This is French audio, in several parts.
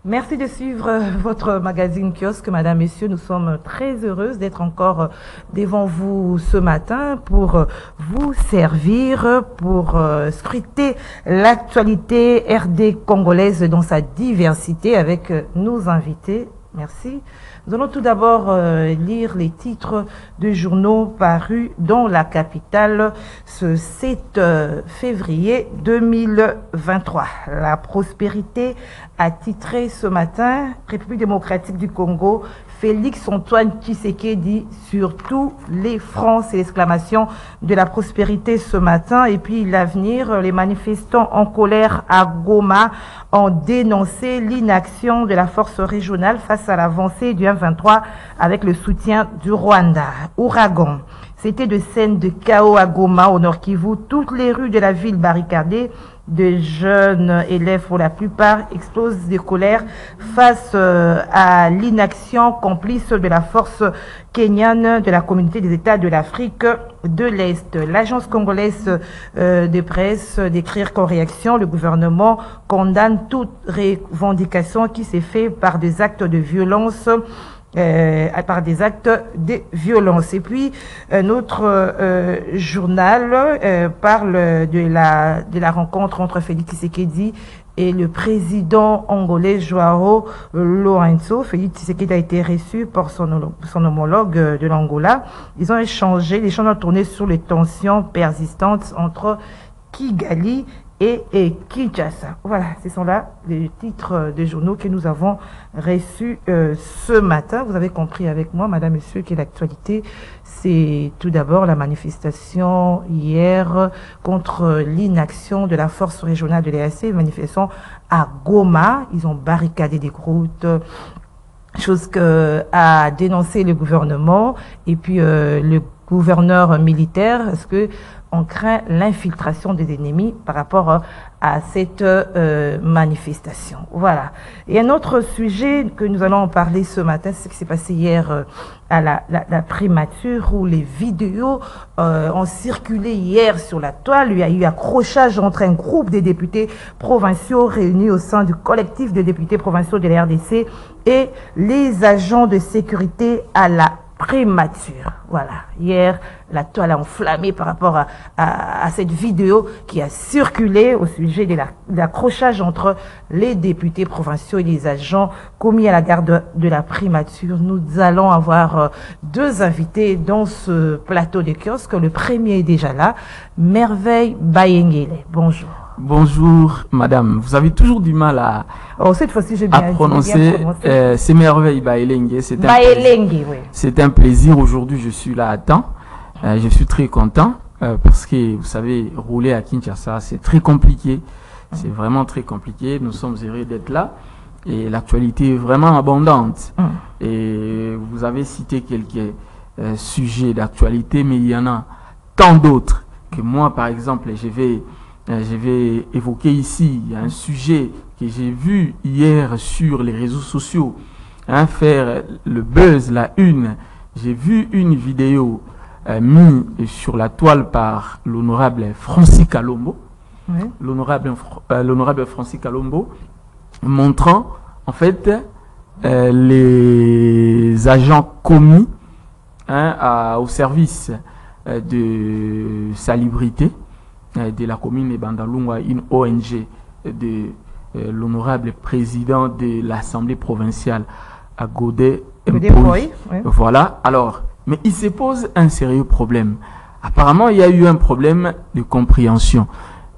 Merci de suivre votre magazine Kiosque, Madame, Messieurs. Nous sommes très heureuses d'être encore devant vous ce matin pour vous servir, pour scruter l'actualité RD congolaise dans sa diversité avec nos invités. Merci. Nous allons tout d'abord lire les titres de journaux parus dans la capitale ce 7 février 2023. La prospérité a titré ce matin République démocratique du Congo, Félix Antoine Tshisekedi sur tous les fronts. C'est l'exclamation de la prospérité ce matin. Et puis l'avenir, les manifestants en colère à Goma ont dénoncé l'inaction de la force régionale face à l'avancée du M23 avec le soutien du Rwanda. Ouragan. C'était de scènes de chaos à Goma, au Nord Kivu. Toutes les rues de la ville barricadées. De jeunes élèves, pour la plupart, explosent de colère face à l'inaction complice de la force kenyane de la communauté des États de l'Afrique de l'Est. L'agence congolaise de presse d'écrire qu'en réaction, le gouvernement condamne toute revendication qui s'est faite par des actes de violence. Et puis un autre journal parle de la rencontre entre Félix Tshisekedi et le président angolais Joao Lourenço. Félix Tshisekedi a été reçu par son homologue de l'Angola. Ils ont échangé, les échanges ont tourné sur les tensions persistantes entre Kigali et Kinshasa. Voilà, ce sont là les titres des journaux que nous avons reçus ce matin. Vous avez compris avec moi, Madame, Monsieur, que l'actualité, c'est tout d'abord la manifestation hier contre l'inaction de la force régionale de l'EAC, manifestation à Goma. Ils ont barricadé des routes, chose que a dénoncé le gouvernement et puis le gouverneur militaire, parce que on craint l'infiltration des ennemis par rapport à cette manifestation. Voilà. Et un autre sujet que nous allons en parler ce matin, c'est ce qui s'est passé hier à la primature, où les vidéos ont circulé hier sur la toile. Il y a eu accrochage entre un groupe de députés provinciaux réunis au sein du collectif de députés provinciaux de la RDC et les agents de sécurité à la primature. Voilà. Hier, la toile a enflammé par rapport à cette vidéo qui a circulé au sujet de l'accrochage entre les députés provinciaux et les agents commis à la garde de la primature. Nous allons avoir deux invités dans ce plateau de kiosque. Le premier est déjà là, Merveille Bayengele. Bonjour. Bonjour, madame. Vous avez toujours du mal à, cette fois-ci, j'ai bien prononcer. C'est Merveille Bayelenge. C'est un plaisir. Aujourd'hui, je suis là à temps. Je suis très content parce que, vous savez, rouler à Kinshasa, c'est très compliqué. C'est vraiment très compliqué. Nous sommes heureux d'être là. Et l'actualité est vraiment abondante. Et vous avez cité quelques sujets d'actualité, mais il y en a tant d'autres que moi, par exemple, je vais évoquer ici. Il y a un sujet que j'ai vu hier sur les réseaux sociaux faire le buzz, la une. J'ai vu une vidéo mise sur la toile par l'honorable Francis Kalombo, l'honorable Francis Kalombo, montrant en fait les agents commis au service de salubrité de la commune de Bandalungwa, une ONG de l'honorable président de l'Assemblée provinciale à Godé. Voilà. Alors, mais il se pose un sérieux problème. Apparemment, il y a eu un problème de compréhension.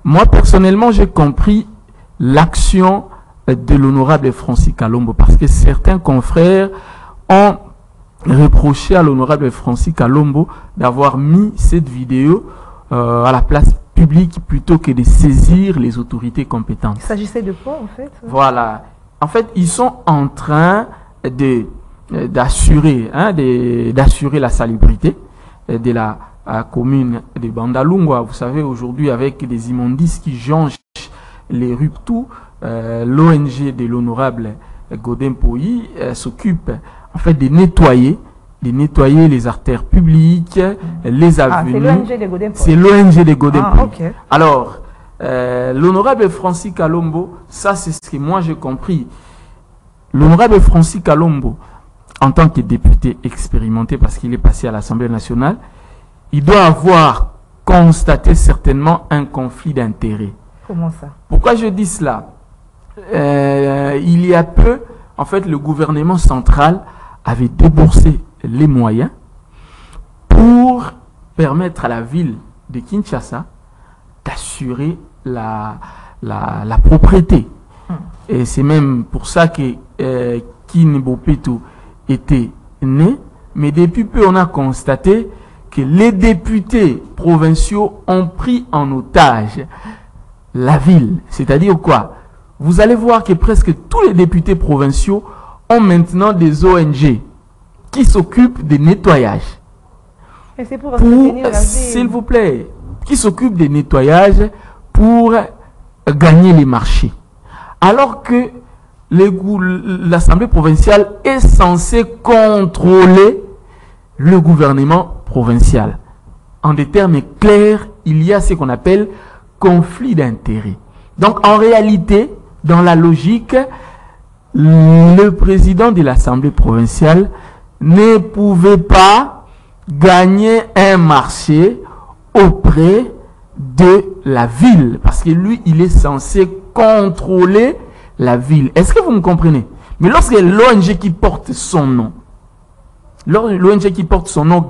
Moi, personnellement, j'ai compris l'action de l'honorable Francis Kalombo parce que certains confrères ont reproché à l'honorable Francis Kalombo d'avoir mis cette vidéo à la place publique plutôt que de saisir les autorités compétentes. Il s'agissait de quoi en fait? Voilà. En fait, ils sont en train d'assurer la salubrité de la commune de Bandalungwa. Vous savez, aujourd'hui, avec des immondices qui jonchent les rues, tout, l'ONG de l'honorable Godin Poyi s'occupe en fait de nettoyer les artères publiques, les avenues. C'est l'ONG de Godin Poyi. Okay. Alors, l'honorable Francis Kalombo, ça c'est ce que moi j'ai compris. l'honorable Francis Kalombo, en tant que député expérimenté, parce qu'il est passé à l'Assemblée nationale, il doit avoir constaté certainement un conflit d'intérêts. Comment ça? Pourquoi je dis cela? Il y a peu, en fait, le gouvernement central avait déboursé les moyens pour permettre à la ville de Kinshasa d'assurer la propriété. Et c'est même pour ça que Kini Bopeto était né. Mais depuis peu, on a constaté que les députés provinciaux ont pris en otage la ville. C'est-à-dire quoi? Vous allez voir que presque tous les députés provinciaux ont maintenant des ONG qui s'occupent des nettoyages. C'est pour s'il vous plaît, qui s'occupent des nettoyages pour gagner les marchés. Alors que l'Assemblée provinciale est censée contrôler le gouvernement provincial. En des termes clairs, il y a ce qu'on appelle conflit d'intérêts. Donc en réalité, dans la logique, le président de l'Assemblée provinciale ne pouvait pas gagner un marché auprès de la ville. Parce que lui, il est censé contrôler la ville. Est-ce que vous me comprenez? Mais lorsque l'ONG qui porte son nom,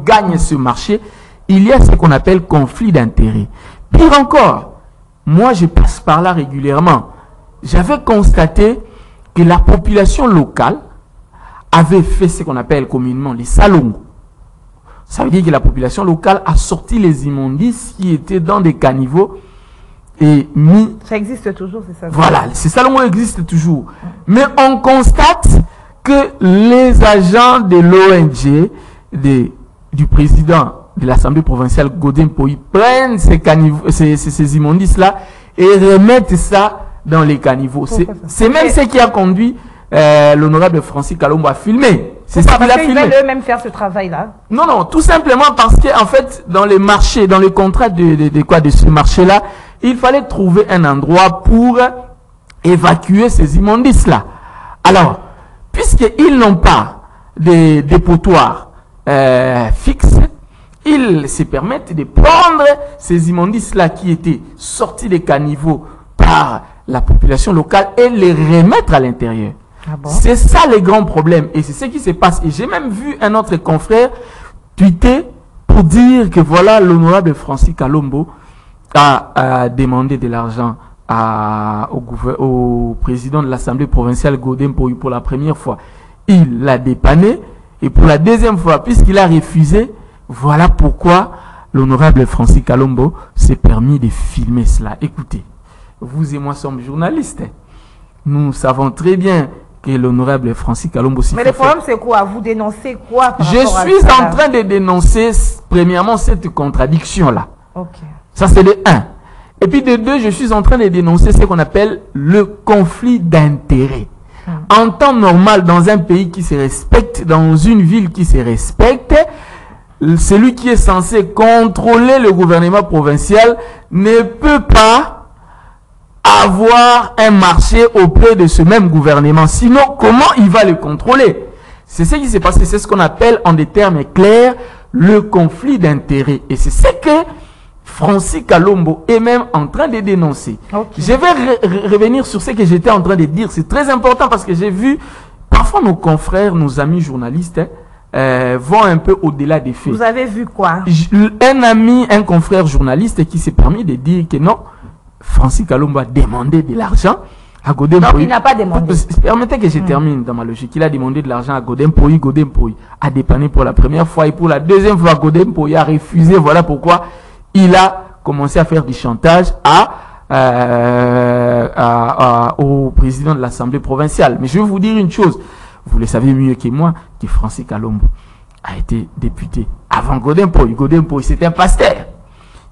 gagne ce marché, il y a ce qu'on appelle conflit d'intérêts. Pire encore, moi je passe par là régulièrement. J'avais constaté que la population locale avait fait ce qu'on appelle communément les salons. Ça veut dire que la population locale a sorti les immondices qui étaient dans des caniveaux et mis... Ça existe toujours, c'est ça? Voilà, ces salons existent toujours. Mais on constate que les agents de l'ONG, du président de l'Assemblée provinciale, Godin Poyi, prennent ces immondices-là et remettent ça dans les caniveaux. C'est même ce qui a conduit l'honorable Francis Kalombo à filmer. C'est ça qu'il a filmé. Ils veulent eux-mêmes faire ce travail-là. Non, tout simplement parce que en fait, dans les marchés, dans les contrats de ce marché-là, il fallait trouver un endroit pour évacuer ces immondices-là. Alors, puisqu'ils n'ont pas de dépotoirs fixes, ils se permettent de prendre ces immondices-là qui étaient sortis des caniveaux par la population locale et les remettre à l'intérieur. Ah bon? C'est ça le grand problème et c'est ce qui se passe. Et j'ai même vu un autre confrère tweeter pour dire que voilà, l'honorable Francis Kalombo a demandé de l'argent au président de l'Assemblée provinciale Godin Poyi pour la première fois. Il l'a dépanné et pour la deuxième fois, puisqu'il a refusé, voilà pourquoi l'honorable Francis Kalombo s'est permis de filmer cela. Écoutez, vous et moi sommes journalistes. Nous savons très bien que l'honorable Francis Kalombo... Mais le problème c'est quoi? Vous dénoncez quoi? Je suis en train de dénoncer premièrement cette contradiction-là. Ok. Ça c'est de 1. Et puis de 2, je suis en train de dénoncer ce qu'on appelle le conflit d'intérêts. En temps normal, dans un pays qui se respecte, dans une ville qui se respecte, celui qui est censé contrôler le gouvernement provincial ne peut pas avoir un marché auprès de ce même gouvernement. Sinon, comment il va le contrôler? C'est ce qui s'est passé. C'est ce qu'on appelle en des termes clairs le conflit d'intérêts. Et c'est ce que Francis Kalombo est même en train de dénoncer. Okay. Je vais revenir sur ce que j'étais en train de dire. C'est très important parce que j'ai vu parfois nos confrères, nos amis journalistes vont un peu au-delà des faits. Vous avez vu quoi? Un confrère journaliste qui s'est permis de dire que non, Francis Kalombo a demandé de l'argent à Godin Poyi. Non, il n'a pas demandé. Permettez que je termine dans ma logique. Il a demandé de l'argent à Godin Poyi. Godin Poyi a dépanné pour la première fois et pour la deuxième fois, Godin Poyi a refusé. Voilà pourquoi il a commencé à faire du chantage au président de l'Assemblée provinciale. Mais je vais vous dire une chose. Vous le savez mieux que moi que Francis Kalombo a été député avant Godin Poyi. Godin Poyi, c'est un pasteur.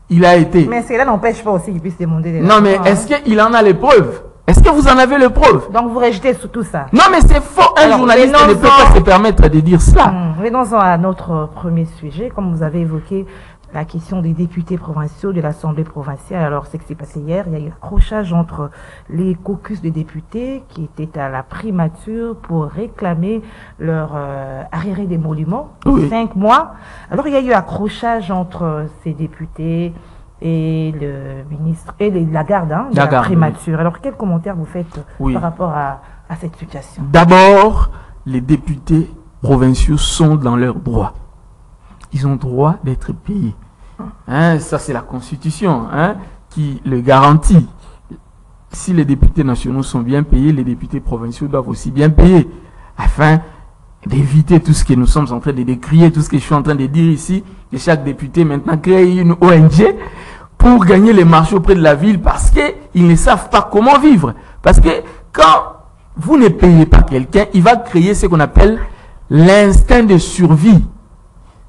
Il a été... Mais cela n'empêche pas aussi qu'il puisse demander des... Non, mais est-ce qu'il en a les preuves? Est-ce que vous en avez les preuves? Donc vous rejetez sur tout ça? Non, mais c'est faux. Un journaliste ne peut pas se permettre de dire cela. Venons-en à notre premier sujet. Comme vous avez évoqué la question des députés provinciaux de l'Assemblée provinciale. Alors, c'est ce qui s'est passé hier. Il y a eu un accrochage entre les caucus de députés qui étaient à la primature pour réclamer leur arriéré d'émolument, 5 mois. Alors, il y a eu accrochage entre ces députés et le ministre et la garde de la primature. Alors, quel commentaire vous faites par rapport à cette situation? D'abord, les députés provinciaux sont dans leurs droits. Ils ont droit d'être payés. Ça, c'est la Constitution qui le garantit. Si les députés nationaux sont bien payés, les députés provinciaux doivent aussi bien payer, afin d'éviter tout ce que nous sommes en train de décrier, tout ce que je suis en train de dire ici, que chaque député maintenant crée une ONG pour gagner les marchés auprès de la ville, parce qu'ils ne savent pas comment vivre. Parce que quand vous ne payez pas quelqu'un, il va créer ce qu'on appelle l'instinct de survie.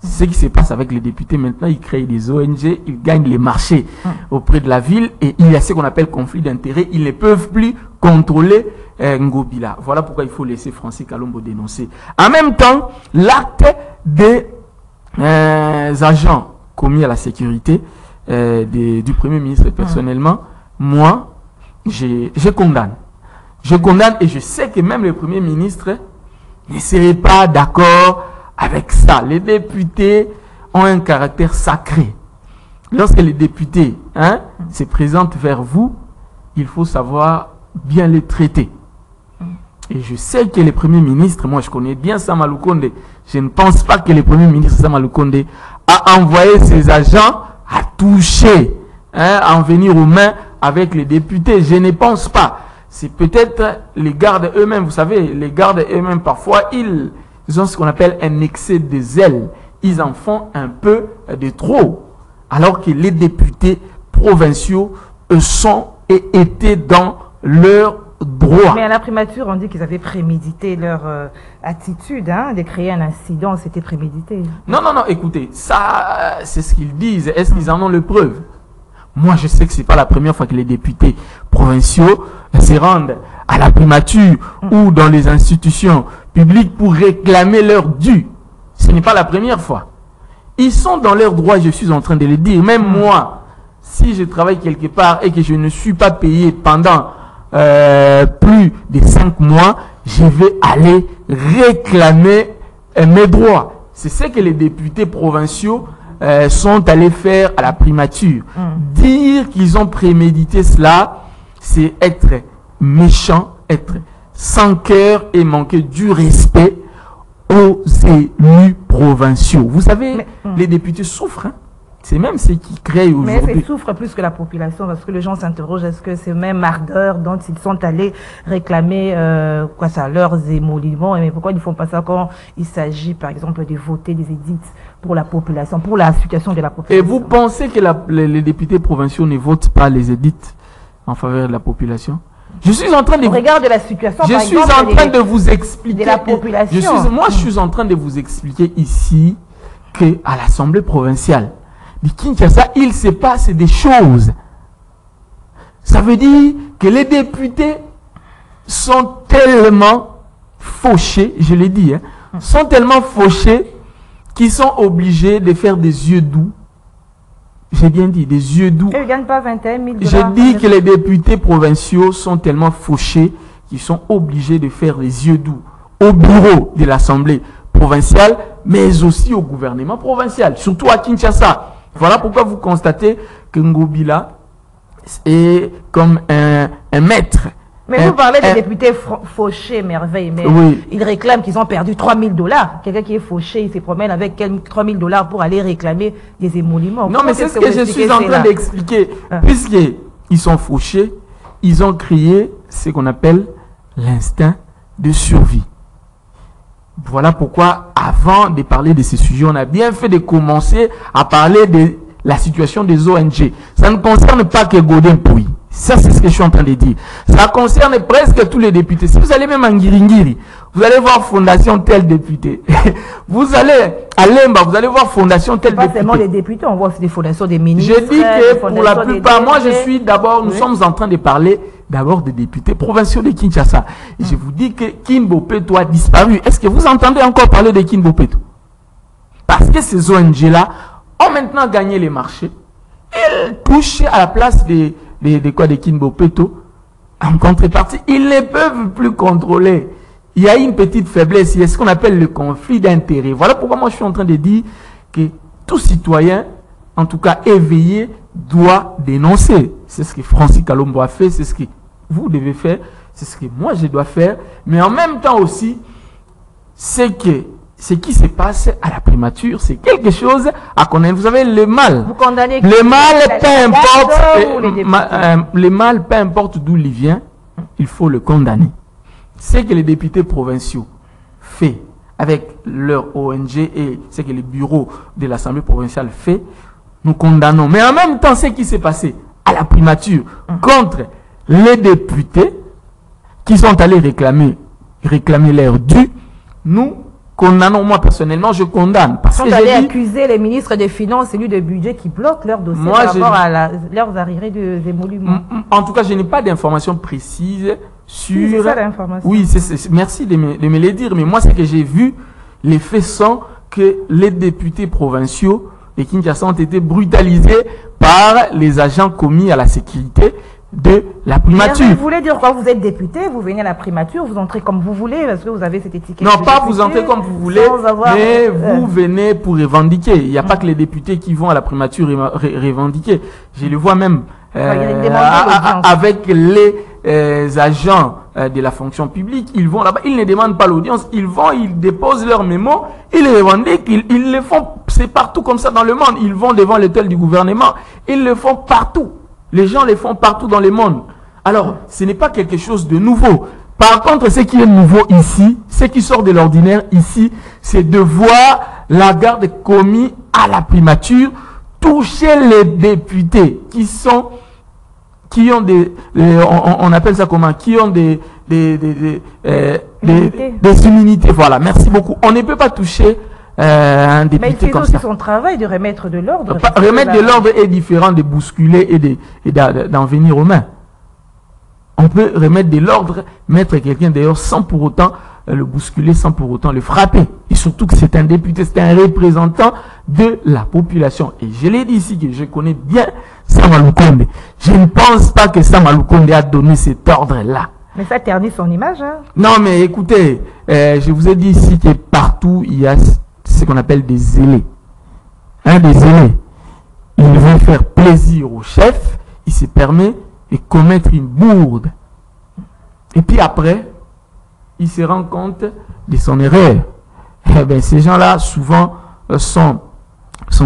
C'est ce qui se passe avec les députés maintenant. Ils créent des ONG, ils gagnent les marchés auprès de la ville, et il y a ce qu'on appelle conflit d'intérêts. Ils ne peuvent plus contrôler Ngobila. Voilà pourquoi il faut laisser Francis Kalombo dénoncer. En même temps, l'acte des agents commis à la sécurité du Premier ministre personnellement, moi, je condamne. Je condamne, et je sais que même le Premier ministre ne serait pas d'accord avec ça. Les députés ont un caractère sacré. Lorsque les députés se présentent vers vous, il faut savoir bien les traiter. Et je sais que le Premier ministre, moi je connais bien Sama Lukonde, je ne pense pas que le Premier ministre Sama Lukonde a envoyé ses agents à toucher, à en venir aux mains avec les députés. Je ne pense pas. C'est peut-être les gardes eux-mêmes. Vous savez, les gardes eux-mêmes, parfois, ils ont ce qu'on appelle un excès de zèle. Ils en font un peu de trop. Alors que les députés provinciaux sont et étaient dans leurs droits. Mais à la primature, on dit qu'ils avaient prémédité leur attitude, de créer un incident. C'était prémédité. Non, écoutez, ça, c'est ce qu'ils disent. Est-ce qu'ils en ont les preuves? Moi, je sais que ce n'est pas la première fois que les députés provinciaux se rendent à la primature ou dans les institutions publiques pour réclamer leur dû. Ce n'est pas la première fois. Ils sont dans leurs droits, je suis en train de le dire. Même moi, si je travaille quelque part et que je ne suis pas payé pendant plus de 5 mois, je vais aller réclamer mes droits. C'est ce que les députés provinciaux sont allés faire à la primature. Dire qu'ils ont prémédité cela, c'est être méchant, être sans cœur et manquer du respect aux élus provinciaux. Vous savez, les députés souffrent. C'est même ce qui créent aujourd'hui. Mais ils souffrent plus que la population, parce que les gens s'interrogent, est-ce que c'est même ardeur dont ils sont allés réclamer leurs émoluments, mais pourquoi ils ne font pas ça quand il s'agit, par exemple, de voter des édits pour la population, pour la situation de la population? Et vous pensez que les députés provinciaux ne votent pas les édits en faveur de la population? Je suis en train de... Regarde la situation. Je suis en train de vous expliquer. De la population. Moi, je suis en train de vous expliquer ici que à l'Assemblée provinciale de Kinshasa, il se passe des choses. Ça veut dire que les députés sont tellement fauchés, je l'ai dit, sont tellement fauchés qu'ils sont obligés de faire des yeux doux. J'ai bien dit, des yeux doux. Ils ne gagnent pas 21 000 $. J'ai dit que les députés provinciaux sont tellement fauchés qu'ils sont obligés de faire des yeux doux au bureau de l'Assemblée provinciale, mais aussi au gouvernement provincial, surtout à Kinshasa. Voilà pourquoi vous constatez que Ngobila est comme un maître. Mais vous parlez des députés fauchés, merveille, mais ils réclament qu'ils ont perdu 3 000 $. Quelqu'un qui est fauché, il se promène avec 3 000 $ pour aller réclamer des émoluments. Non, mais c'est ce que je suis en train d'expliquer. Puisqu'ils sont fauchés, ils ont créé ce qu'on appelle l'instinct de survie. Voilà pourquoi, avant de parler de ce sujet, on a bien fait de commencer à parler de la situation des ONG. Ça ne concerne pas que Godin Pouy. Ça, c'est ce que je suis en train de dire. Ça concerne presque tous les députés. Si vous allez même en Ngiringiri, vous allez voir Fondation tel député. Vous allez à Lemba, vous allez voir Fondation tel député. Pas seulement les députés, on voit aussi des fondations des ministres. Je dis que pour la plupart, moi je suis d'abord, nous sommes en train de parler d'abord des députés provinciaux de Kinshasa. Et je vous dis que Kinbo Peto a disparu. Est-ce que vous entendez encore parler de Kinbo Peto? Parce que ces ONG-là ont maintenant gagné les marchés. Ils touchent à la place des Kinbo Peto. En contrepartie, ils ne peuvent plus contrôler. Il y a une petite faiblesse, il y a ce qu'on appelle le conflit d'intérêts. Voilà pourquoi moi je suis en train de dire que tout citoyen, en tout cas éveillé, doit dénoncer. C'est ce que Francis Kalombo a fait, c'est ce que vous devez faire, c'est ce que moi je dois faire. Mais en même temps aussi, c'est que ce qui se passe à la primature, c'est quelque chose à connaître. Vous avez le mal. Vous condamnez le mal, peu importe d'où il vient, il faut le condamner. Ce que les députés provinciaux font avec leur ONG et ce que le bureau de l'Assemblée provinciale fait, nous condamnons. Mais en même temps, ce qui s'est passé à la primature contre les députés qui sont allés réclamer leur dû, nous condamnons. Moi personnellement, je condamne. Parce que j'ai accusé les ministres des Finances et lui de budget qui bloquent leur dossier par rapport à leurs arriérés des émoluments. En tout cas, je n'ai pas d'informations précises sur... Oui, c'est ça l'information. Oui, merci de me le dire. Mais moi, ce que j'ai vu, les faits sont que les députés provinciaux de Kinshasa ont été brutalisés par les agents commis à la sécurité de la primature. Vous voulez dire quoi? Vous êtes député, vous venez à la primature, vous entrez comme vous voulez parce que vous avez cette étiquette. Non, pas vous entrez comme vous voulez, mais vous venez pour revendiquer. Il n'y a pas que les députés qui vont à la primature revendiquer. Je le vois même avec les agents de la fonction publique. Ils vont là-bas, ils ne demandent pas l'audience, ils vont, ils déposent leur mémo, ils revendiquent, ils le font. C'est partout comme ça dans le monde. Ils vont devant l'hôtel du gouvernement, ils le font partout. Les gens les font partout dans le monde. Alors, ce n'est pas quelque chose de nouveau. Par contre, ce qui est nouveau ici, ce qui sort de l'ordinaire ici, c'est de voir la garde commis à la primature toucher les députés qui ont des, on appelle ça comment, qui ont des immunités. Voilà, merci beaucoup. On ne peut pas toucher un député comme ça. Mais c'est aussi son travail de remettre de l'ordre. Remettre de l'ordre est différent de bousculer et d'en venir aux mains. On peut remettre de l'ordre, mettre quelqu'un d'ailleurs sans pour autant le bousculer, sans pour autant le frapper. Et surtout que c'est un député, c'est un représentant de la population. Et je l'ai dit ici que je connais bien Sama Lukonde. Je ne pense pas que Sama Lukonde a donné cet ordre-là. Mais ça ternit son image, hein? Non, mais écoutez, je vous ai dit ici que partout, il y a ce qu'on appelle des zélés. Des zélés. Il veut faire plaisir au chef, il se permet de commettre une bourde. Et puis après, il se rend compte de son erreur. Eh bien, ces gens-là, souvent, sont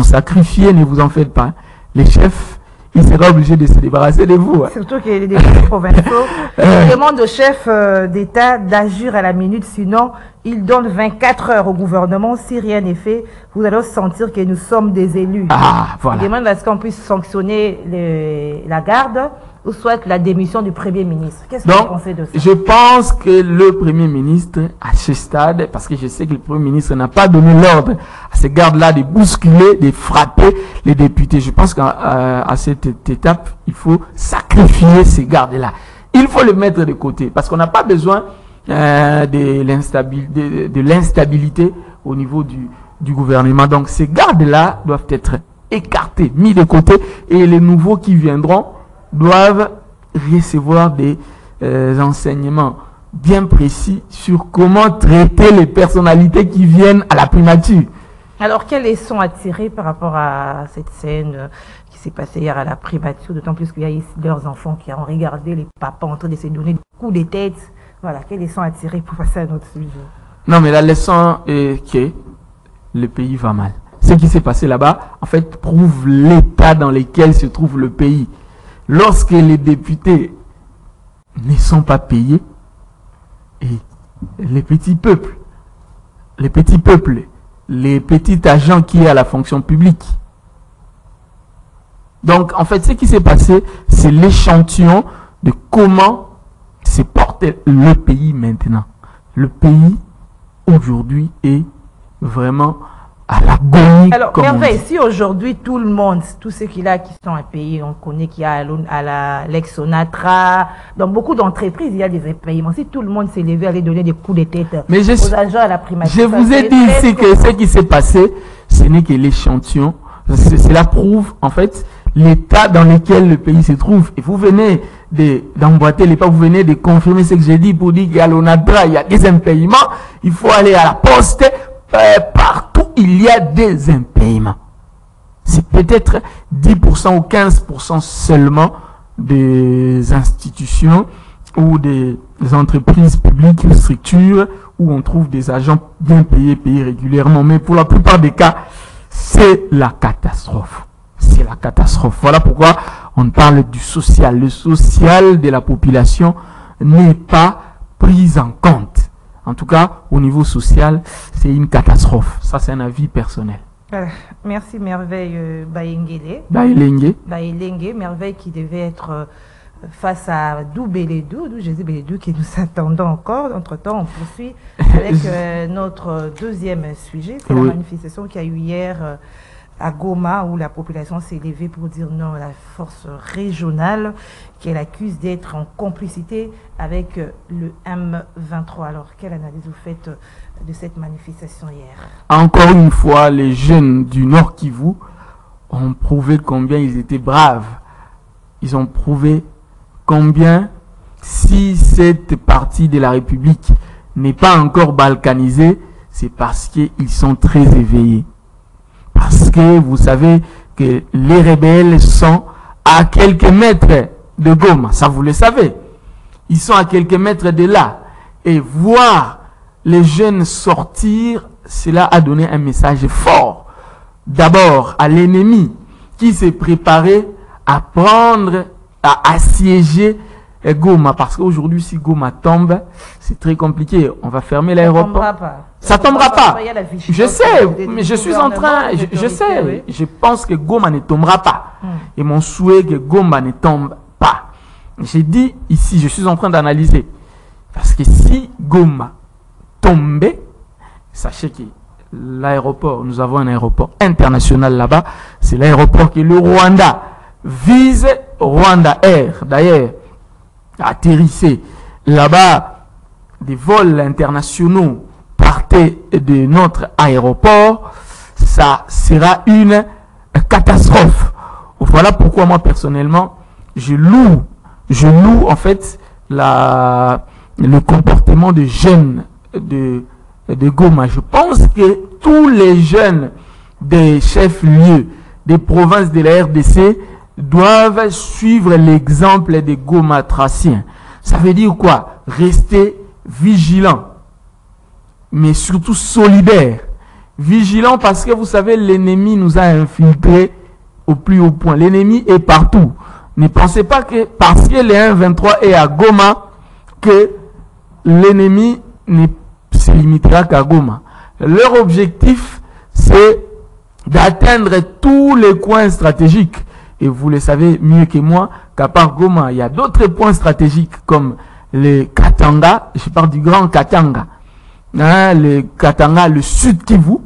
sacrifiés, ne vous en faites pas. Les chefs, ils seraient obligés de se débarrasser de vous. Surtout que les députés provinciaux demandent au chef d'État d'agir à la minute, sinon ils donnent 24 heures au gouvernement. Si rien n'est fait, vous allez sentir que nous sommes des élus. Voilà. Ils demandent à ce qu'on puisse sanctionner la garde ou soit la démission du Premier ministre. Qu'est-ce que vous pensez de ça? Je pense que le Premier ministre, à ce stade, parce que je sais que le Premier ministre n'a pas donné l'ordre à ces gardes-là de bousculer, de frapper les députés. Je pense qu'à cette étape, il faut sacrifier ces gardes-là. Il faut les mettre de côté, parce qu'on n'a pas besoin de l'instabilité au niveau du gouvernement. Donc ces gardes-là doivent être écartés, mis de côté, et les nouveaux qui viendront doivent recevoir des enseignements bien précis sur comment traiter les personnalités qui viennent à la primature. Alors, quelles leçons à tirer par rapport à cette scène qui s'est passée hier à la primature, d'autant plus qu'il y a ici leurs enfants qui ont regardé les papas en train de se donner des coups de tête. Voilà, quelles leçons à tirer pour passer à notre sujet? Non, mais la leçon est que le pays va mal. Ce qui s'est passé là-bas, en fait, prouve l'état dans lequel se trouve le pays. Lorsque les députés ne sont pas payés, et les petits peuples, les petits agents qui sont à la fonction publique. Donc, en fait, ce qui s'est passé, c'est l'échantillon de comment se porte le pays maintenant. Le pays, aujourd'hui, est vraiment à l'agonie. Alors, Merveille, si aujourd'hui tout le monde, tous ceux qui sont à payer, on connaît qu'il y a à la Lex Sonatra, dans beaucoup d'entreprises, il y a des impayements. Si tout le monde s'est levé à aller donner des coups de tête aux agents à la primature. Je vous ai dit ici que ce qui s'est passé, ce n'est que l'échantillon Cela prouve, en fait, l'état dans lequel le pays se trouve. Et vous venez d'emboîter les pas, vous venez de confirmer ce que j'ai dit pour dire qu'à l'ONADRA, il y a des impayements. Il faut aller à la poste. Partout, il y a des impayements. C'est peut-être 10% ou 15% seulement des institutions ou des entreprises publiques ou structures où on trouve des agents bien payés régulièrement. Mais pour la plupart des cas, c'est la catastrophe. C'est la catastrophe. Voilà pourquoi on parle du social. Le social de la population n'est pas pris en compte. En tout cas, au niveau social, c'est une catastrophe. Ça, c'est un avis personnel. Merci Merveille Bayengue, Merveille qui devait être face à Beledou, Jésus Beledou qui nous attendons encore. Entre-temps, on poursuit avec notre deuxième sujet. C'est la manifestation qu'il y a eu hier à Goma où la population s'est levée pour dire non à la force régionale qu'elle accuse d'être en complicité avec le M23. Alors, quelle analyse vous faites de cette manifestation hier? Encore une fois, les jeunes du Nord Kivu ont prouvé combien ils étaient braves. Ils ont prouvé combien, si cette partie de la République n'est pas encore balkanisée, c'est parce qu'ils sont très éveillés. Parce que vous savez que les rebelles sont à quelques mètres de Goma. Ça, vous le savez. Ils sont à quelques mètres de là. Et voir les jeunes sortir, cela a donné un message fort. D'abord, à l'ennemi qui s'est préparé à prendre, à assiéger Goma. Parce qu'aujourd'hui, si Goma tombe, c'est très compliqué. On va fermer l'aéroport. Ça tombera pas. Je sais, mais je suis en train, je sais, je pense que Goma ne tombera pas. Et mon souhait que Goma ne tombe pas. J'ai dit ici, je suis en train d'analyser. Parce que si Goma tombait, sachez que l'aéroport, nous avons un aéroport international là-bas, c'est l'aéroport que le Rwanda vise, Rwanda Air, d'ailleurs, atterrissé là-bas, des vols internationaux partaient de notre aéroport, ça sera une catastrophe. Voilà pourquoi moi personnellement, je loue en fait le comportement des jeunes de Goma. Je pense que tous les jeunes des chefs-lieux des provinces de la RDC doivent suivre l'exemple des Gomatraciens. Ça veut dire quoi? Rester vigilant, mais surtout solidaire. Vigilant parce que vous savez, l'ennemi nous a infiltrés au plus haut point. L'ennemi est partout. Ne pensez pas que parce que le 1-23 est à Goma, que l'ennemi ne se limitera qu'à Goma. Leur objectif, c'est d'atteindre tous les coins stratégiques. Et vous le savez mieux que moi qu'à part Goma, il y a d'autres points stratégiques comme le Katanga, je parle du Grand Katanga, le Katanga, le Sud Kivu,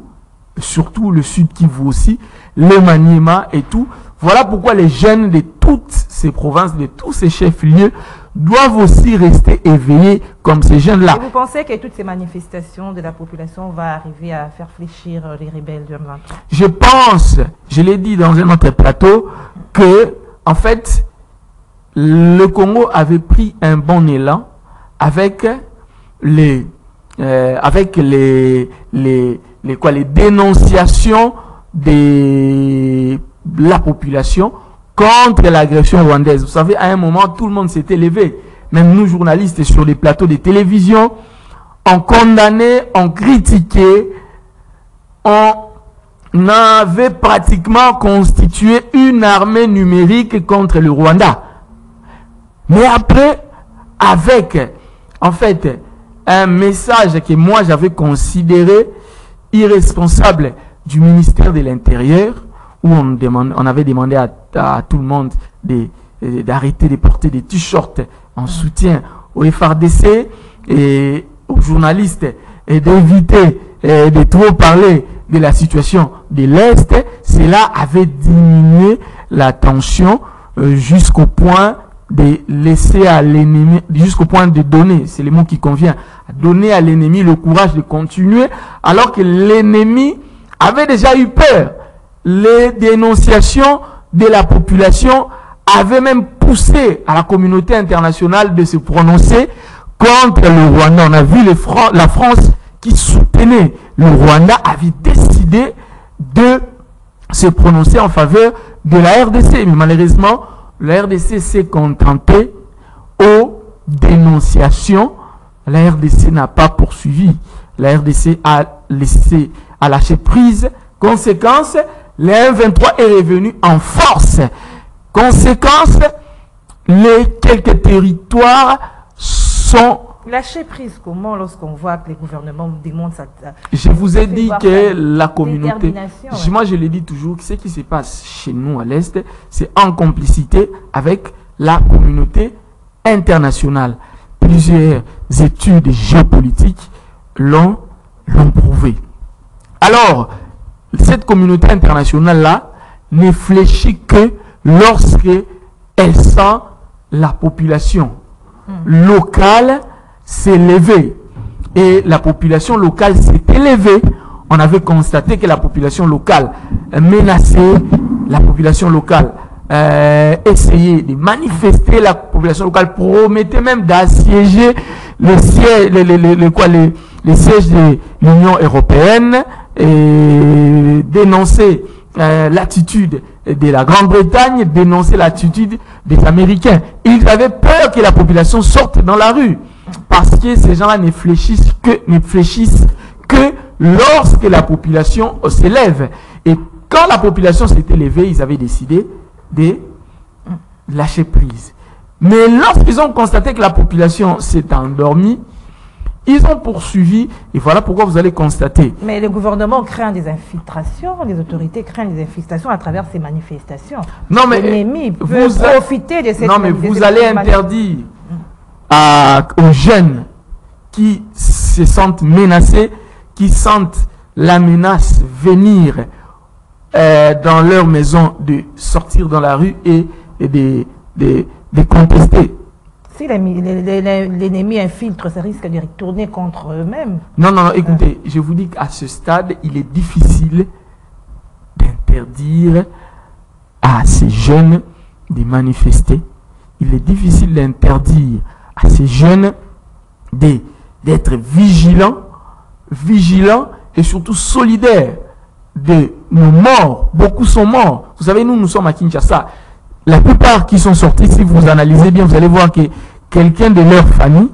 surtout le Sud Kivu aussi, le Maniema et tout. Voilà pourquoi les jeunes de toutes ces provinces, de tous ces chefs-lieux, doivent aussi rester éveillés comme ces jeunes-là. Et vous pensez que toutes ces manifestations de la population vont arriver à faire fléchir les rebelles du M23? Je pense, je l'ai dit dans un autre plateau, que, en fait, le Congo avait pris un bon élan avec les dénonciations de la population contre l'agression rwandaise. Vous savez, à un moment, tout le monde s'était levé. Même nous, journalistes, sur les plateaux de télévision, on condamnait, on critiquait, on avait pratiquement constitué une armée numérique contre le Rwanda. Mais après, avec, en fait, un message que moi j'avais considéré irresponsable du ministère de l'Intérieur, où on avait demandé à tout le monde d'arrêter de porter des t-shirts en soutien au FRDC et aux journalistes et d'éviter de trop parler de la situation de l'Est. Cela avait diminué la tension jusqu'au point de laisser à l'ennemi, jusqu'au point de donner, c'est le mot qui convient, donner à l'ennemi le courage de continuer, alors que l'ennemi avait déjà eu peur. les dénonciations de la population avaient même poussé à la communauté internationale de se prononcer contre le Rwanda. On a vu la France qui soutenait le Rwanda avait décidé de se prononcer en faveur de la RDC. Mais malheureusement, la RDC s'est contentée aux dénonciations. La RDC n'a pas poursuivi. La RDC a lâché prise. Conséquence, le M23 est revenu en force. Conséquence, les quelques territoires sont... Lâcher prise comment lorsqu'on voit que les gouvernements démontrent ça? Je vous ai dit que la communauté... Moi, je le dis toujours, ce qui se passe chez nous à l'Est, c'est en complicité avec la communauté internationale. Plusieurs études géopolitiques l'ont prouvé. Alors, cette communauté internationale-là ne fléchit que lorsque elle sent la population locale s'élever. Et la population locale s'est élevée. On avait constaté que la population locale menaçait, la population locale essayait de manifester, la population locale promettait même d'assiéger les sièges de l'Union européenne et dénoncer l'attitude de la Grande-Bretagne, dénoncer l'attitude des Américains. Ils avaient peur que la population sorte dans la rue parce que ces gens-là ne fléchissent que lorsque la population s'élève. Et quand la population s'est élevée, ils avaient décidé de lâcher prise. Mais lorsqu'ils ont constaté que la population s'est endormie, ils ont poursuivi, et voilà pourquoi vous allez constater. Mais le gouvernement craint des infiltrations, les autorités craignent des infiltrations à travers ces manifestations. Non, mais l'ennemi peut profiter de ces manifestations. Non, mais vous allez interdire aux jeunes qui se sentent menacés, qui sentent la menace venir dans leur maison, de sortir dans la rue et de contester. Si l'ennemi infiltre, ça risque de retourner contre eux-mêmes. Non, écoutez, je vous dis qu'à ce stade, il est difficile d'interdire à ces jeunes de manifester. Il est difficile d'interdire à ces jeunes d'être vigilants et surtout solidaires de nos morts. Beaucoup sont morts. Vous savez, nous sommes à Kinshasa. La plupart qui sont sortis, si vous analysez bien, vous allez voir que quelqu'un de leur famille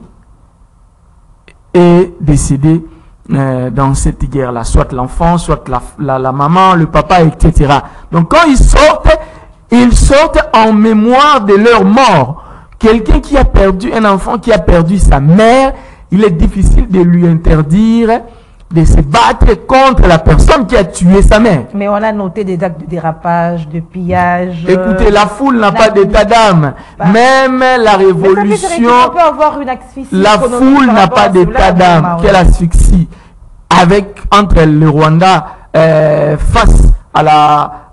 est décédé dans cette guerre-là. Soit l'enfant, soit la maman, le papa, etc. Donc quand ils sortent en mémoire de leur mort. Quelqu'un qui a perdu un enfant, qui a perdu sa mère, il est difficile de lui interdire de se battre contre la personne qui a tué sa mère. Mais on a noté des actes de dérapage, de pillage. Écoutez, la foule n'a pas d'état d'âme. Même la révolution, peut avoir une asphyxie la foule n'a pas d'état d'âme. Quelle asphyxie? Entre le Rwanda face à la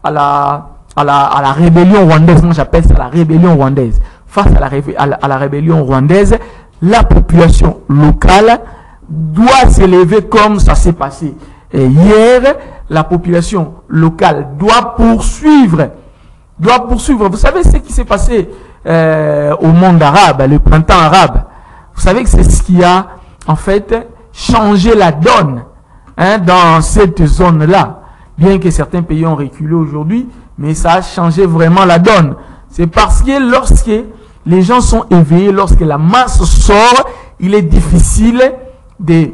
rébellion rwandaise, moi j'appelle ça la rébellion rwandaise. Face à la rébellion rwandaise, la population locale doit s'élever comme ça s'est passé. Et hier, la population locale doit poursuivre. Vous savez ce qui s'est passé au monde arabe, le printemps arabe. Vous savez que c'est ce qui a en fait changé la donne dans cette zone-là. Bien que certains pays ont reculé aujourd'hui, mais ça a changé vraiment la donne. C'est parce que lorsque les gens sont éveillés, lorsque la masse sort, il est difficile de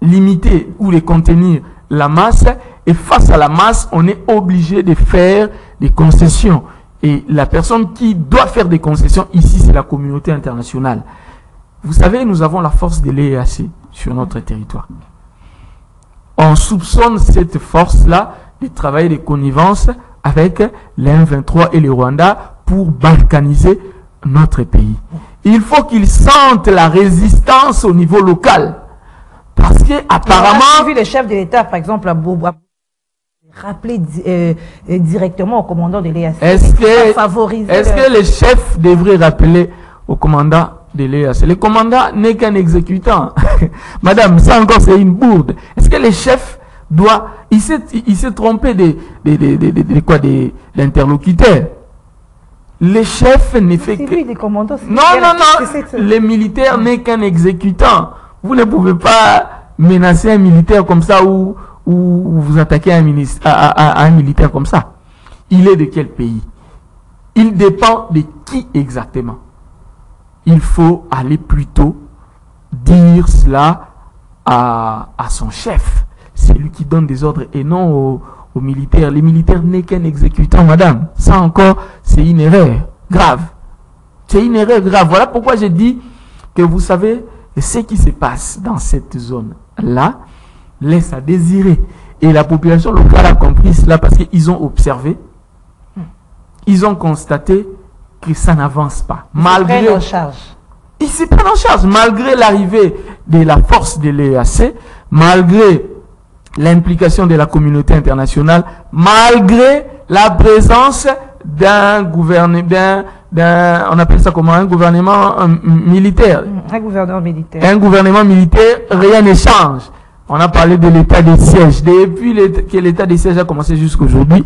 limiter ou de contenir la masse, et face à la masse, on est obligé de faire des concessions. Et la personne qui doit faire des concessions ici, c'est la communauté internationale. Vous savez, nous avons la force de l'EAC sur notre territoire. On soupçonne cette force-là de travailler de connivence avec les M23 et le Rwanda pour balkaniser notre pays. Il faut qu'ils sentent la résistance au niveau local. Parce que apparemment... On a vu le chef de l'État, par exemple, à Boba, rappeler directement au commandant de l'EAC. Est-ce que les chefs devraient rappeler au commandant de l'EAC? Le commandant n'est qu'un exécutant. Madame, ça encore c'est une bourde. Est-ce que les chefs il s'est trompé d'interlocuteur. Les chefs ne fait que... Les commandants, non. Les militaires n'est qu'un exécutant. Vous ne pouvez pas menacer un militaire comme ça ou vous attaquer à un militaire comme ça. Il est de quel pays? Il dépend de qui exactement? Il faut aller plutôt dire cela à son chef. C'est lui qui donne des ordres et non aux militaires. Les militaires n'est qu'un exécutant, madame. Ça encore, c'est une erreur grave. C'est une erreur grave. Voilà pourquoi j'ai dit que vous savez, ce qui se passe dans cette zone-là laisse à désirer. Et la population locale a compris cela parce qu'ils ont observé, ils ont constaté que ça n'avance pas. Malgré ils se prennent en charge. Malgré l'arrivée de la force de l'EAC, malgré l'implication de la communauté internationale, malgré la présence d'un gouvernement, on appelle ça comment, un gouvernement militaire. Un gouvernement militaire. Un gouvernement militaire, rien ne change. On a parlé de l'état de siège. Depuis que l'état de siège a commencé jusqu'à aujourd'hui,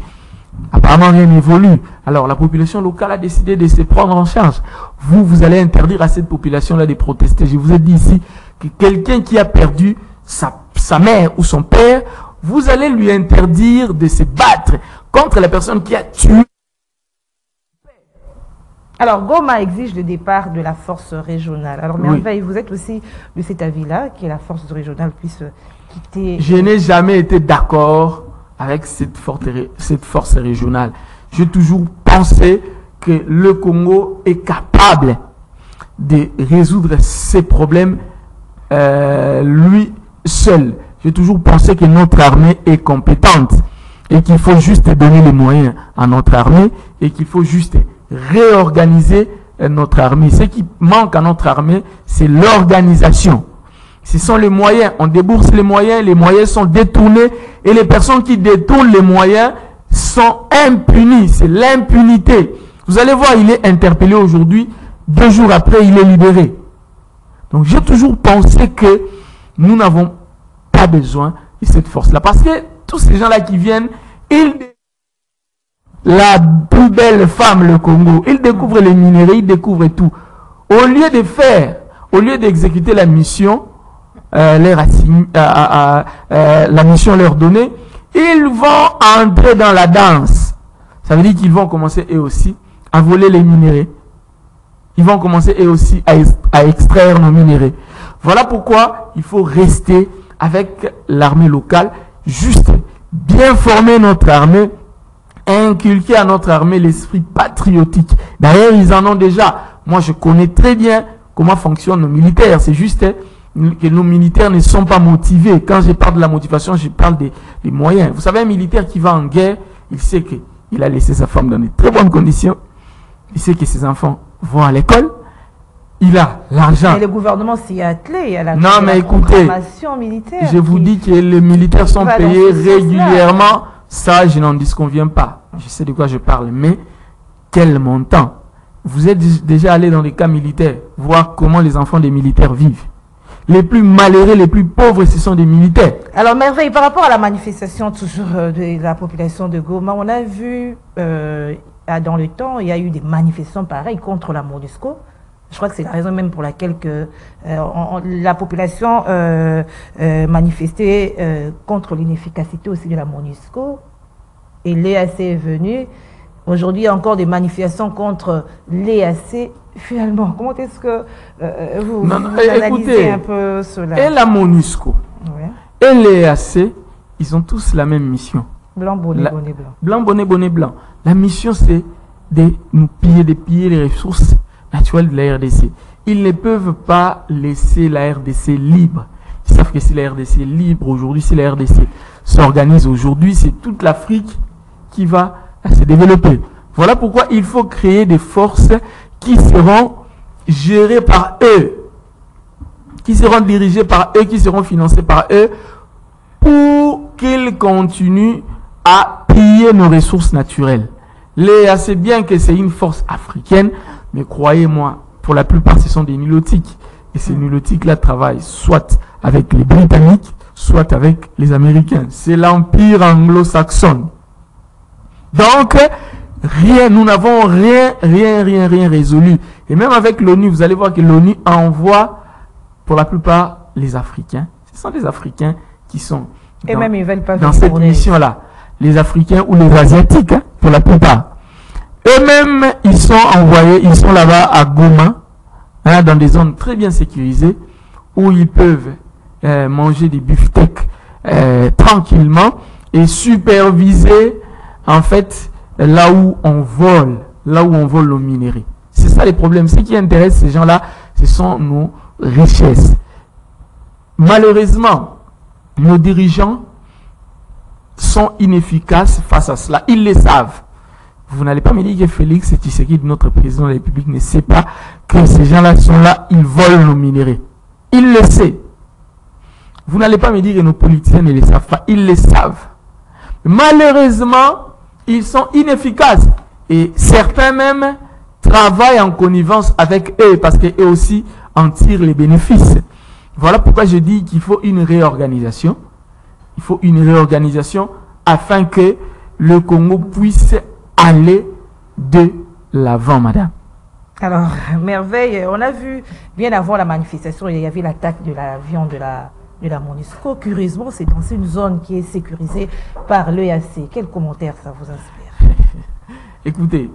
apparemment rien n'évolue. Alors la population locale a décidé de se prendre en charge. Vous allez interdire à cette population-là de protester. Je vous ai dit ici que quelqu'un qui a perdu sa mère ou son père, vous allez lui interdire de se battre contre la personne qui a tué. Alors, Goma exige le départ de la force régionale. Alors, Merveille, vous êtes aussi de cet avis-là, que la force régionale puisse quitter... Je n'ai jamais été d'accord avec cette force régionale. J'ai toujours pensé que le Congo est capable de résoudre ses problèmes lui seul. J'ai toujours pensé que notre armée est compétente et qu'il faut juste donner les moyens à notre armée et qu'il faut juste réorganiser notre armée. Ce qui manque à notre armée, c'est l'organisation. Ce sont les moyens. On débourse les moyens sont détournés et les personnes qui détournent les moyens sont impunies. C'est l'impunité. Vous allez voir, il est interpellé aujourd'hui. 2 jours après, il est libéré. Donc, j'ai toujours pensé que nous n'avons pas besoin de cette force-là. Parce que tous ces gens-là qui viennent, la plus belle femme, le Congo, ils découvrent les minéraux, ils découvrent tout. Au lieu d'exécuter la mission, la mission leur donnée, ils vont entrer dans la danse. Ça veut dire qu'ils vont commencer eux aussi à voler les minéraux. Ils vont commencer eux aussi à extraire nos minéraux. Voilà pourquoi il faut rester avec l'armée locale, juste bien former notre armée, inculquer à notre armée l'esprit patriotique. D'ailleurs, ils en ont déjà. Moi, je connais très bien comment fonctionnent nos militaires. C'est juste que nos militaires ne sont pas motivés. Quand je parle de la motivation, je parle des moyens. Vous savez, un militaire qui va en guerre, il sait qu'il a laissé sa femme dans de très bonnes conditions. Il sait que ses enfants vont à l'école. Il a l'argent. Et le gouvernement s'y est attelé à la programmation militaire. Je vous dis que les militaires sont payés régulièrement. Ça, je n'en disconviens pas. Je sais de quoi je parle. Mais quel montant? Vous êtes déjà allé dans les camps militaires, voir comment les enfants des militaires vivent. Les plus malheureux, les plus pauvres, ce sont des militaires. Alors, Merveille, par rapport à la manifestation toujours de la population de Goma, on a vu dans le temps, il y a eu des manifestations pareilles contre la MONUSCO. Je crois que c'est la raison même pour laquelle la population manifestait contre l'inefficacité aussi de la MONUSCO. Et l'EAC est venu. Aujourd'hui, il y a encore des manifestations contre l'EAC. Finalement, comment est-ce que vous analysez un peu cela? Et la MONUSCO et l'EAC, ils ont tous la même mission. Blanc, bonnet, bonnet, blanc. Blanc, bonnet, bonnet, blanc. La mission, c'est de nous piller les ressources naturelles de la RDC. Ils ne peuvent pas laisser la RDC libre. Ils savent que si la RDC est libre aujourd'hui, si la RDC s'organise aujourd'hui, c'est toute l'Afrique qui va se développer. Voilà pourquoi il faut créer des forces qui seront gérées par eux, qui seront dirigées par eux, qui seront financées par eux, pour qu'ils continuent à piller nos ressources naturelles. C'est bien que c'est une force africaine, mais croyez-moi, pour la plupart, ce sont des nilotiques. Et ces nilotiques-là travaillent soit avec les Britanniques, soit soit avec les Américains. C'est l'empire anglo-saxon. Donc, nous n'avons rien résolu. Et même avec l'ONU, vous allez voir que l'ONU envoie, pour la plupart, les Africains. Ce sont les Africains qui sont dans cette mission-là. Les Africains ou les Asiatiques, hein, pour la plupart. Eux-mêmes, ils sont envoyés, ils sont là-bas à Goma, hein, dans des zones très bien sécurisées, où ils peuvent manger des beefsteaks tranquillement et superviser, en fait, là où on vole nos minéraux. C'est ça les problèmes. Ce qui intéresse ces gens-là, ce sont nos richesses. Malheureusement, nos dirigeants sont inefficaces face à cela. Ils le savent. Vous n'allez pas me dire que Félix Tshisekedi, notre président de la République, ne sait pas que ces gens-là sont là, ils volent nos minéraux. Il le sait. Vous n'allez pas me dire que nos politiciens ne le savent pas. Ils le savent. Malheureusement, ils sont inefficaces. Et certains même travaillent en connivence avec eux parce qu'eux aussi en tirent les bénéfices. Voilà pourquoi je dis qu'il faut une réorganisation. Il faut une réorganisation afin que le Congo puisse aller de l'avant, madame. Alors, merveille, on a vu bien avant la manifestation, il y avait l'attaque de l'avion de la MONUSCO. Curieusement, c'est dans une zone qui est sécurisée par l'EAC. Quel commentaire ça vous inspire? Écoutez,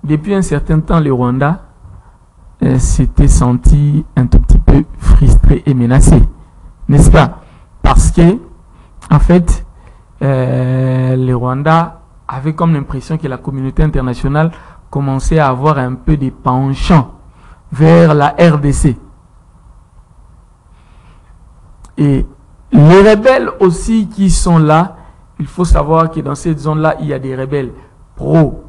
depuis un certain temps, le Rwanda s'était senti un tout petit peu frustré et menacé, n'est-ce pas? Parce que, en fait, le Rwanda avait comme l'impression que la communauté internationale commençait à avoir un peu des penchants vers la RDC. Et les rebelles aussi qui sont là, il faut savoir que dans cette zone-là, il y a des rebelles pro-rwandais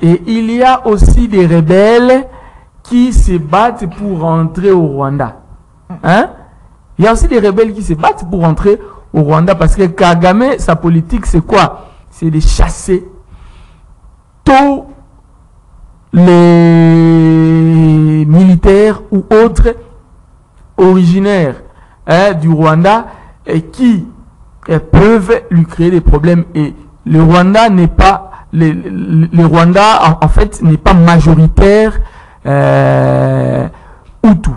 et il y a aussi des rebelles qui se battent pour rentrer au Rwanda. Hein? Il y a aussi des rebelles qui se battent pour rentrer au Rwanda parce que Kagame, sa politique, c'est quoi? C'est de chasser tous les militaires ou autres originaires du Rwanda et qui peuvent lui créer des problèmes. Et le Rwanda n'est pas le Rwanda en fait n'est pas majoritaire Hutu.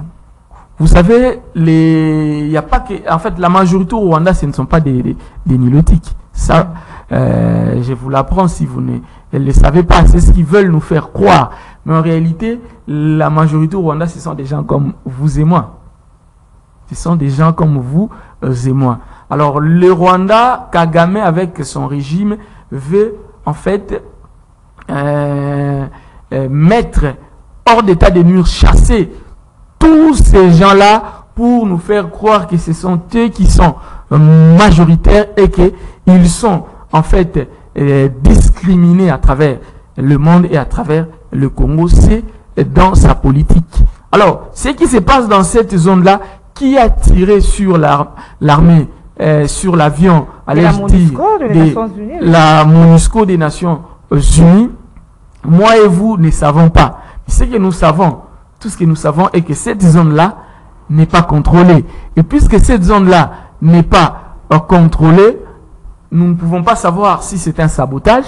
Vous savez, il y a pas que, en fait, la majorité au Rwanda, ce ne sont pas des nilotiques. Ça, je vous l'apprends si vous ne le savez pas. C'est ce qu'ils veulent nous faire croire. Mais en réalité, la majorité au Rwanda, ce sont des gens comme vous et moi. Ce sont des gens comme vous et moi. Alors, le Rwanda, Kagame, avec son régime, veut, en fait, mettre hors d'état de nuire, chasser tous ces gens-là pour nous faire croire que ce sont eux qui sont majoritaires et qu'ils sont en fait discriminés à travers le monde et à travers le Congo. C'est dans sa politique. Alors, ce qui se passe dans cette zone-là, qui a tiré sur l'armée, sur l'avion, allais-je dire, la MONUSCO des Nations Unies, moi et vous ne savons pas. Ce que nous savons, tout ce que nous savons est que cette zone-là n'est pas contrôlée. Et puisque cette zone-là n'est pas contrôlée, nous ne pouvons pas savoir si c'est un sabotage.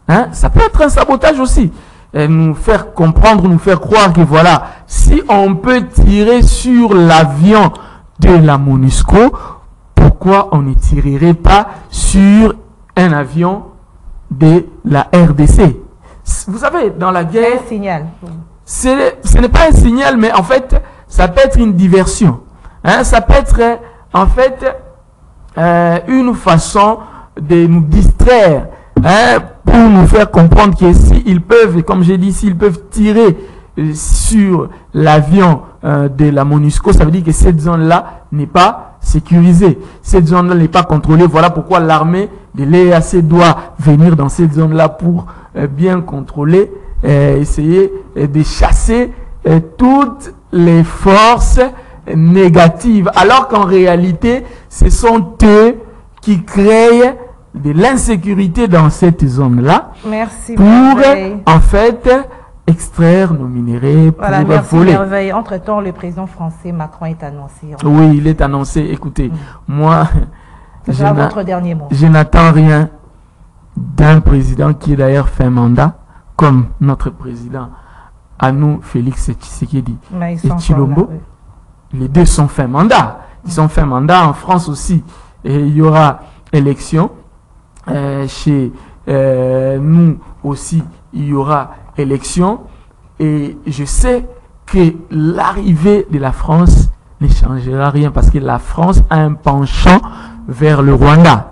Hein? Ça peut être un sabotage aussi. Et nous faire comprendre, nous faire croire que voilà, si on peut tirer sur l'avion de la MONUSCO, pourquoi on ne tirerait pas sur un avion de la RDC? Vous savez, dans la guerre... C'est un signal. Ce n'est pas un signal, mais en fait, ça peut être une diversion. Hein? Ça peut être, en fait, une façon de nous distraire, hein, pour nous faire comprendre que s'ils peuvent, comme j'ai dit, s'ils peuvent tirer sur l'avion de la MONUSCO, ça veut dire que cette zone-là n'est pas sécurisée. Cette zone-là n'est pas contrôlée. Voilà pourquoi l'armée de l'EAC doit venir dans cette zone-là pour bien contrôler, essayer de chasser toutes les forces négatives. Alors qu'en réalité, ce sont eux qui créent de l'insécurité dans cette zone-là. Merci. Pour, en fait, extraire nos minéraux pour merci voler. Merveille. Entre-temps, le président français Macron est annoncé. Oui, il est annoncé. Écoutez, moi, votre dernier mot. Je n'attends rien d'un président qui est d'ailleurs fait mandat, comme notre président à nous, Félix Tshisekedi et Tshilombo. Là, oui. Les deux sont fait mandat. Ils sont fait mandat en France aussi. Et il y aura élection. Chez nous aussi, il y aura élection. Et je sais que l'arrivée de la France ne changera rien parce que la France a un penchant vers le Rwanda.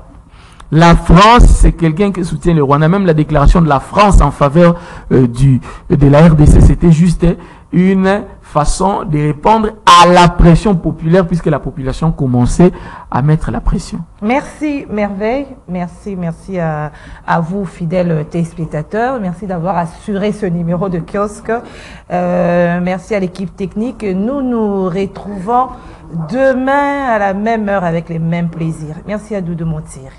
La France, c'est quelqu'un qui soutient le Rwanda. Même la déclaration de la France en faveur de la RDC, c'était juste une façon de répondre à la pression populaire puisque la population commençait à mettre la pression. Merci Merveille, merci à vous fidèles téléspectateurs, merci d'avoir assuré ce numéro de kiosque, merci à l'équipe technique. Nous nous retrouvons demain à la même heure avec les mêmes plaisirs. Merci à Doudou Montir.